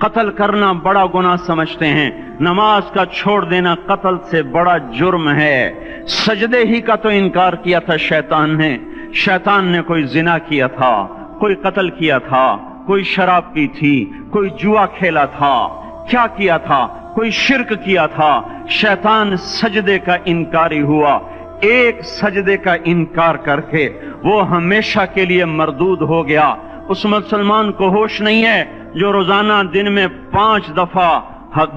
قتل کرنا بڑا گناہ سمجھتے ہیں، نماز کا چھوڑ دینا قتل سے بڑا جرم ہے۔ سجدے ہی کا تو انکار کیا تھا شیطان نے کوئی زنا کیا تھا، کوئی قتل کیا تھا، کوئی شراب پی تھی، کوئی جوا کھیلا تھا، کیا کیا تھا؟ کوئی شرک کیا تھا۔ شیطان سجدے کا انکاری ہوا، ایک سجدے کا انکار کر کے وہ ہمیشہ کے لیے مردود ہو گیا۔ اس مسلمان کو ہوش نہیں ہے جو روزانہ دن میں 5 دفعہ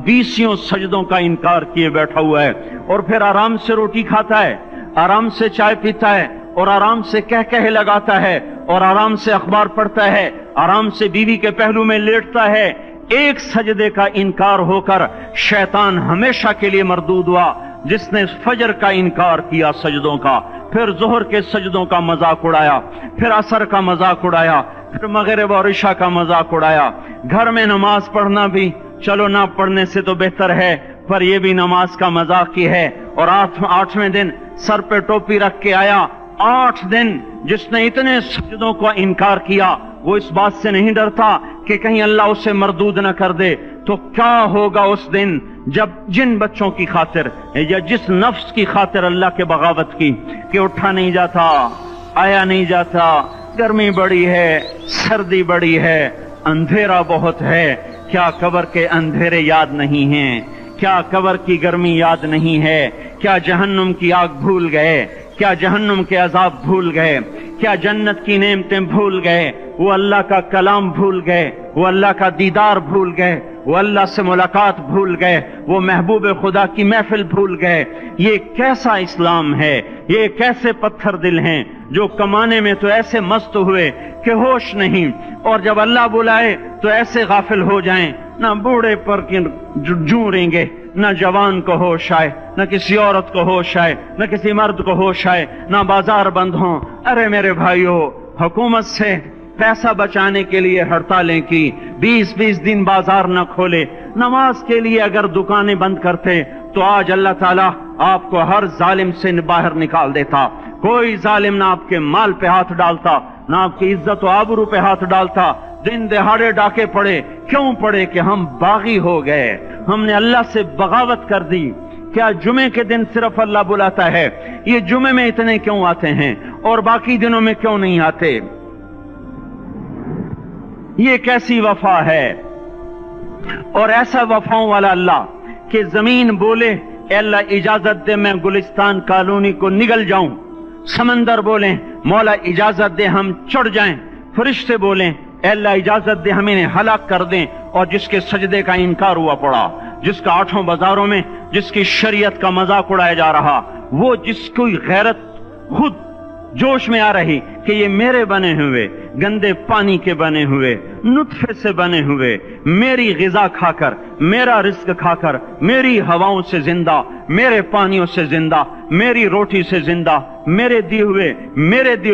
20 سجدوں کا انکار کیے بیٹھا ہوا ہے، اور پھر آرام سے روٹی کھاتا ہے، آرام سے چائے پیتا ہے، اور آرام سے کہہ لگاتا ہے، اور آرام سے اخبار پڑھتا ہے، آرام سے بیوی کے پہلو میں لیٹتا ہے۔ ایک سجدے کا انکار ہو کر شیطان ہمیشہ کے لیے مردود ہوا۔ جس نے فجر کا انکار کیا سجدوں کا، پھر ظہر کے سجدوں کا مذاق اڑایا، پھر عصر کا مذاق اڑایا، پھر مغرب اور عشاء کا مذاق اڑایا۔ گھر میں نماز پڑھنا بھی چلو نہ پڑھنے سے تو بہتر ہے، پر یہ بھی نماز کا مذاق کی ہے۔ اور 8ویں دن سر پہ ٹوپی رکھ کے آیا۔ 8 دن جس نے اتنے سجدوں کا انکار کیا، وہ اس بات سے نہیں ڈرتا کہ کہیں اللہ اسے مردود نہ کر دے، تو کیا ہوگا اس دن جب جن بچوں کی خاطر یا جس نفس کی خاطر اللہ کے بغاوت کی کہ اٹھا نہیں جاتا، آیا نہیں جاتا، گرمی بڑی ہے، سردی بڑی ہے، اندھیرا بہت ہے، کیا قبر کے اندھیرے یاد نہیں ہیں؟ کیا قبر کی گرمی یاد نہیں ہے؟ کیا جہنم کی آگ بھول گئے؟ کیا جہنم کے عذاب بھول گئے؟ کیا جنت کی نعمتیں بھول گئے؟ وہ اللہ کا کلام بھول گئے، وہ اللہ کا دیدار بھول گئے، وہ اللہ سے ملاقات بھول گئے، وہ محبوب خدا کی محفل بھول گئے۔ یہ کیسا اسلام ہے؟ یہ کیسے پتھر دل ہیں جو کمانے میں تو ایسے مست ہوئے کہ ہوش نہیں، اور جب اللہ بلائے تو ایسے غافل ہو جائیں، نہ بوڑھے پر جوں رہیں گے، نہ جوان کو ہوش آئے، نہ کسی عورت کو ہوش آئے، نہ کسی مرد کو ہوش آئے، نہ بازار بند ہوں۔ ارے میرے بھائیو، حکومت سے پیسہ بچانے کے لیے ہڑتالیں کی، 20 دن بازار نہ کھولے، نماز کے لیے اگر دکانیں بند کرتے تو آج اللہ تعالیٰ آپ کو ہر ظالم سے باہر نکال دیتا۔ کوئی ظالم نہ آپ کے مال پہ ہاتھ ڈالتا، نہ آپ کی عزت و آبرو پہ ہاتھ ڈالتا۔ دن دہاڑے ڈاکے پڑے، کیوں پڑے؟ کہ ہم باغی ہو گئے، ہم نے اللہ سے بغاوت کر دی۔ کیا جمعے کے دن صرف اللہ بلاتا ہے؟ یہ جمعے میں اتنے کیوں آتے ہیں اور باقی دنوں میں کیوں نہیں آتے؟ یہ کیسی وفا ہے؟ اور ایسا وفاؤں والا اللہ کہ زمین بولے اے اللہ اجازت دے میں گلستان کالونی کو نگل جاؤں، سمندر بولیں مولا اجازت دے ہم چڑھ جائیں، فرشتے بولیں اے اللہ اجازت دے ہم انہیں ہلاک کر دیں۔ اور جس کے سجدے کا انکار ہوا پڑا، جس کا 8 بازاروں میں جس کی شریعت کا مذاق اڑایا جا رہا، وہ جس کوئی غیرت خود جوش میں آ رہی کہ یہ میرے بنے ہوئے گندے پانی کے بنے ہوئے نطفے سے بنے ہوئے، میری غذا کھا کر، میرا رزق کھا کر، میری ہواؤں سے زندہ، میرے پانیوں سے زندہ، میری روٹی سے زندہ، میرے دیے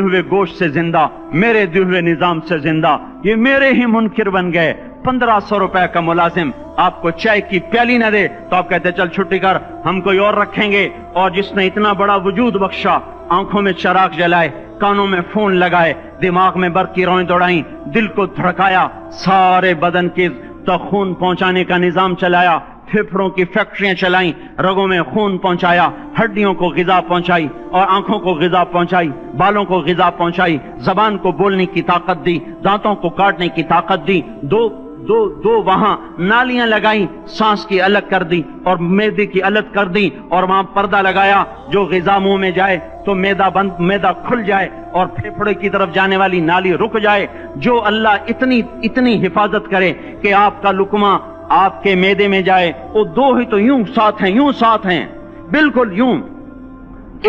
ہوئے گوشت سے زندہ، میرے دیے ہوئے نظام سے زندہ، یہ میرے ہی منکر بن گئے۔ 1500 روپے کا ملازم آپ کو چائے کی پیالی نہ دے تو آپ کہتے چل چھٹی کر، ہم کوئی اور رکھیں گے۔ اور جس نے اتنا بڑا وجود بخشا، آنکھوں میں چراغ جلائے، کانوں میں فون لگائے، دماغ میں برق کی روئیں دوڑائیں، دل کو دھڑکایا، سارے بدن کے تک خون پہنچانے کا نظام چلایا، پھیپھڑوں کی فیکٹریاں چلائیں، رگوں میں خون پہنچایا، ہڈیوں کو غذا پہنچائی اور آنکھوں کو غذا پہنچائی، بالوں کو غذا پہنچائی، زبان کو بولنے کی طاقت دی، دانتوں کو کاٹنے کی طاقت دی، دو وہاں نالیاں لگائیں، سانس کی الگ کر دی اور معدے کی الگ کر دی، اور وہاں پردہ لگایا، جو غذا منہ میں جائے تو معدہ کھل جائے اور پھیپھڑے کی طرف جانے والی نالی رک جائے۔ جو اللہ اتنی حفاظت کرے کہ آپ کا لقمہ آپ کے معدے میں جائے، وہ دو ہی تو یوں ساتھ ہیں بالکل یوں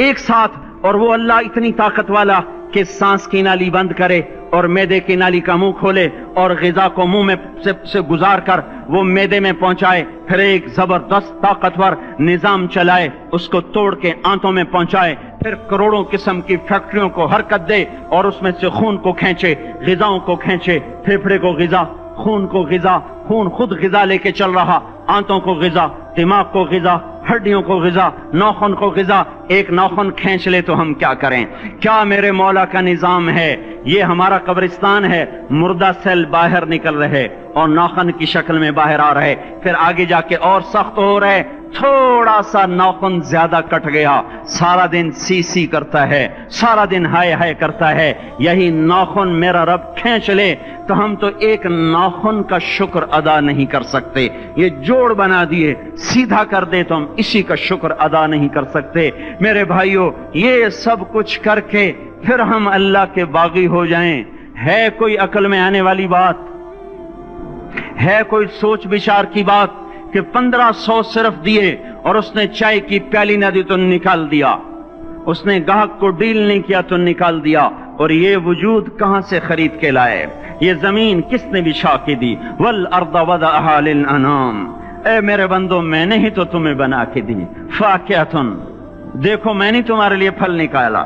ایک ساتھ، اور وہ اللہ اتنی طاقت والا کہ سانس کی نالی بند کرے اور معدے کی نالی کا منہ کھولے اور غذا کو منہ میں سے گزار کر وہ معدے میں پہنچائے، پھر ایک زبردست طاقتور نظام چلائے، اس کو توڑ کے آنتوں میں پہنچائے، پھر کروڑوں قسم کی فیکٹریوں کو حرکت دے اور اس میں سے خون کو کھینچے، غذاؤں کو کھینچے، پھیپھڑے کو غذا، خون کو غذا، خون خود غذا لے کے چل رہا، آنتوں کو غذا، دماغ کو غذا، ہڈیوں کو غذا، ناخن کو غذا۔ ایک ناخن کھینچ لے تو ہم کیا کریں؟ کیا میرے مولا کا نظام ہے؟ یہ ہمارا قبرستان ہے، مردہ سیل باہر نکل رہے اور ناخن کی شکل میں باہر آ رہے، پھر آگے جا کے اور سخت ہو رہے، تھوڑا سا ناخن زیادہ کٹ گیا، سارا دن سی سی کرتا ہے، سارا دن ہائے ہائے کرتا ہے، یہی ناخن میرا رب کھینچ لے تو ہم تو ایک ناخن کا شکر ادا نہیں کر سکتے، یہ جوڑ بنا دیے سیدھا کر دے تو ہم اسی کا شکر ادا نہیں کر سکتے۔ میرے بھائیو، یہ سب کچھ کر کے پھر ہم اللہ کے باغی ہو جائیں، ہے کوئی عقل میں آنے والی بات؟ ہے کوئی سوچ بچار کی بات کہ 1500 صرف دیے اور اس نے چائے کی پیالی نہ دی تو نکال دیا، اس نے گاہک کو ڈیل نہیں کیا تو نکال دیا، اور یہ وجود کہاں سے خرید کے لائے؟ یہ زمین کس نے بچھا کے دی؟ والارض وضعها للانام، اے میرے بندو میں نے ہی تو تمہیں بنا کے دی، فاکہۃ، دیکھو میں نے تمہارے لیے پھل نکالا،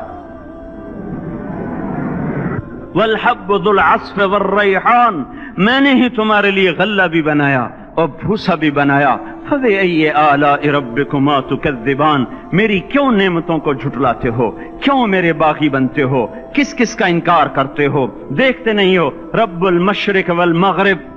والحب ذو العصف والریحان، میں نے ہی تمہارے لیے غلہ بھی بنایا اور بھوسا بھی بنایا، فبأي آلاء ربكما تكذبان، میری کیوں نعمتوں کو جھٹلاتے ہو؟ کیوں میرے باغی بنتے ہو؟ کس کس کا انکار کرتے ہو؟ دیکھتے نہیں ہو رب المشرق والمغرب،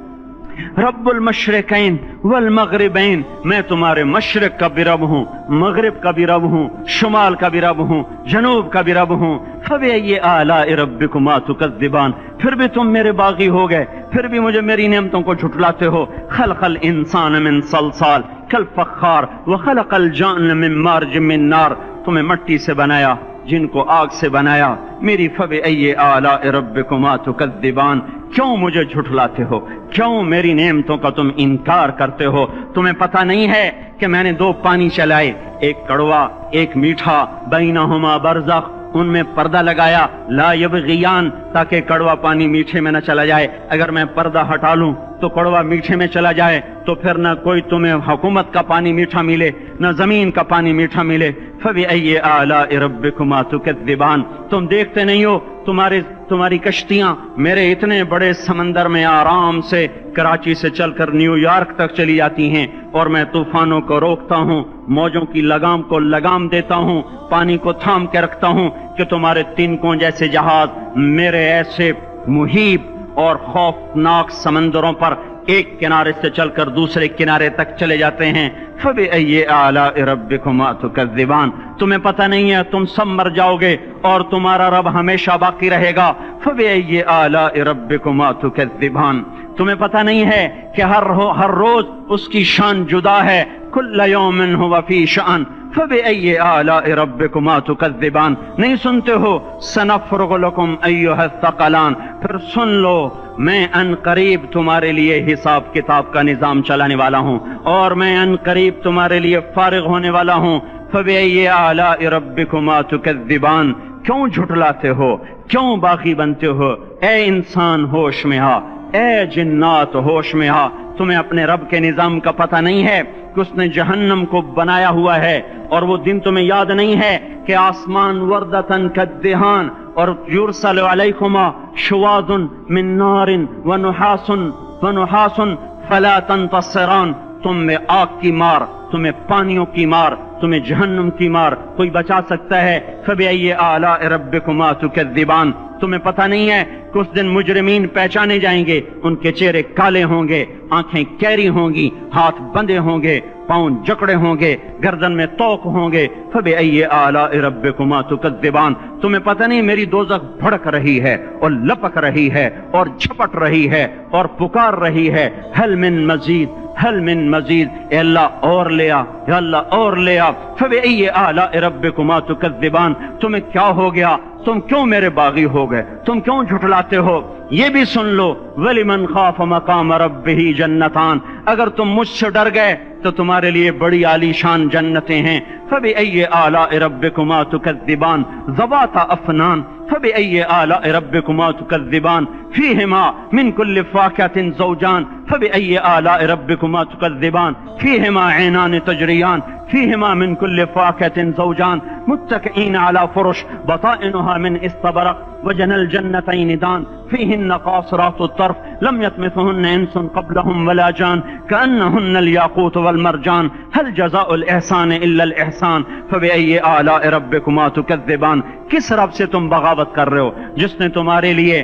رب المشرقین والمغربین، میں تمہارے مشرق کا بھی رب ہوں، مغرب کا بھی رب ہوں، شمال کا بھی رب ہوں، جنوب کا بھی رب ہوں، فبأي آلاء ربكما تكذبان، پھر بھی تم میرے باغی ہو گئے، پھر بھی مجھے میری نعمتوں کو جھٹلاتے ہو۔ خلق الانسان من صلصال کالفخار وخلق الجان من مارج من نار، تمہیں مٹی سے بنایا، جن کو آگ سے بنایا، میری فبأي آلاء ربكما تكذبان، کیوں مجھے جھٹلاتے ہو؟ کیوں میری نعمتوں کا تم انکار کرتے ہو؟ تمہیں پتہ نہیں ہے کہ میں نے دو پانی چلائے، ایک کڑوا ایک میٹھا، بینہما برزخ، ان میں پردہ لگایا، لا یبغیان، تاکہ کڑوا پانی میٹھے میں نہ چلا جائے، اگر میں پردہ ہٹا لوں تو کڑوا میٹھے میں چلا جائے تو پھر نہ کوئی تمہیں حکومت کا پانی میٹھا ملے نہ زمین کا پانی میٹھا ملے۔ فبأي آلاء ربكما تكذبان، تم دیکھتے نہیں ہو تمہاری کشتیاں میرے اتنے بڑے سمندر میں آرام سے کراچی سے چل کر نیو یارک تک چلی جاتی ہیں، اور میں طوفانوں کو روکتا ہوں، موجوں کی لگام کو لگام دیتا ہوں، پانی کو تھام کے رکھتا ہوں کہ تمہارے تنکوں جیسے جہاز میرے ایسے محیط اور خوفناک سمندروں پر ایک کنارے سے چل کر دوسرے کنارے تک چلے جاتے ہیں۔ فبأي آلاء ربكما تكذبان، تمہیں پتہ نہیں ہے تم سب مر جاؤ گے اور تمہارا رب ہمیشہ باقی رہے گا۔ فبأي آلاء ربكما تكذبان، تمہیں پتہ نہیں ہے کہ ہر روز اس کی شان جدا ہے، كل يوم هو في شأن، فبأي آلاء ربكما تكذبان، نہیں سنتے ہو؟ سنفرغ لكم أيها الثقلان، پھر سن لو میں ان قریب تمہارے لیے حساب کتاب کا نظام چلانے والا ہوں، اور میں ان قریب تمہارے لیے فارغ ہونے والا ہوں۔ فبأي آلاء ربكما تكذبان، کیوں جھٹلاتے ہو؟ کیوں باغی بنتے ہو؟ اے انسان ہوش میں آ، اے جنات ہوش میں آ، تمہیں اپنے رب کے نظام کا پتہ نہیں ہے کہ اس نے جہنم کو بنایا ہوا ہے، اور وہ دن تمہیں یاد نہیں ہے کہ آسمان وردتن کالدہان، اور یرسل علیکما شواظ من نار ونحاس فلا تنتصران، تم میں آگ کی مار، تمہیں پانیوں کی مار، تمہیں جہنم کی مار کوئی بچا سکتا ہے؟ فبأي آلاء ربكما تكذبان، تمہیں پتہ نہیں ہے کہ اس دن مجرمین پہچانے جائیں گے، ان کے چہرے کالے ہوں گے، آنکھیں کیری ہوں گی، ہاتھ بندے ہوں گے، پاؤں جکڑے ہوں گے، گردن میں توق ہوں گے۔ فبأي آلاء ربكما تكذبان، تمہیں پتہ نہیں میری دوزخ بھڑک رہی ہے اور لپک رہی ہے اور جھپٹ رہی ہے اور پکار رہی ہے، هل من مزید، هل من مزید، اے اللہ اور لے آ، یا اللہ اور لے آ۔ فبأي آلاء ربكما تكذبان، تمہیں کیا ہو گیا؟ تم کیوں میرے باغی ہو گئے؟ تم کیوں جھٹلاتے ہو؟ یہ بھی سن لو، وَلِمَنْ خَافَ مَقَامَ رَبِّهِ جَنَّتَانِ، اگر تم مجھ سے ڈر گئے تو تمہارے لیے بڑی عالی شان جنتیں ہیں۔ فبأي آلاء ربكما تكذبان ذوات أفنان، فبأي آلاء ربكما تكذبان فيهما من كل فاكهة زوجان، فبأي آلاء ربكما تكذبان فيهما عينان تجريان، فيهما من كل فاكهة زوجان متكئين على فرش بطائنها من استبرق وجنى الجنتين دان، فيهن قاصرات الطرف لم يطمثهن انس قبلهم ولا جان، كأنهن الياقوت والمرجان، هل جزاء الإحسان إلا الإحسان، فبأي آلاء ربكما تكذبان۔ کس رب سے تم بغاوت کر رہے ہو جس نے تمہارے لیے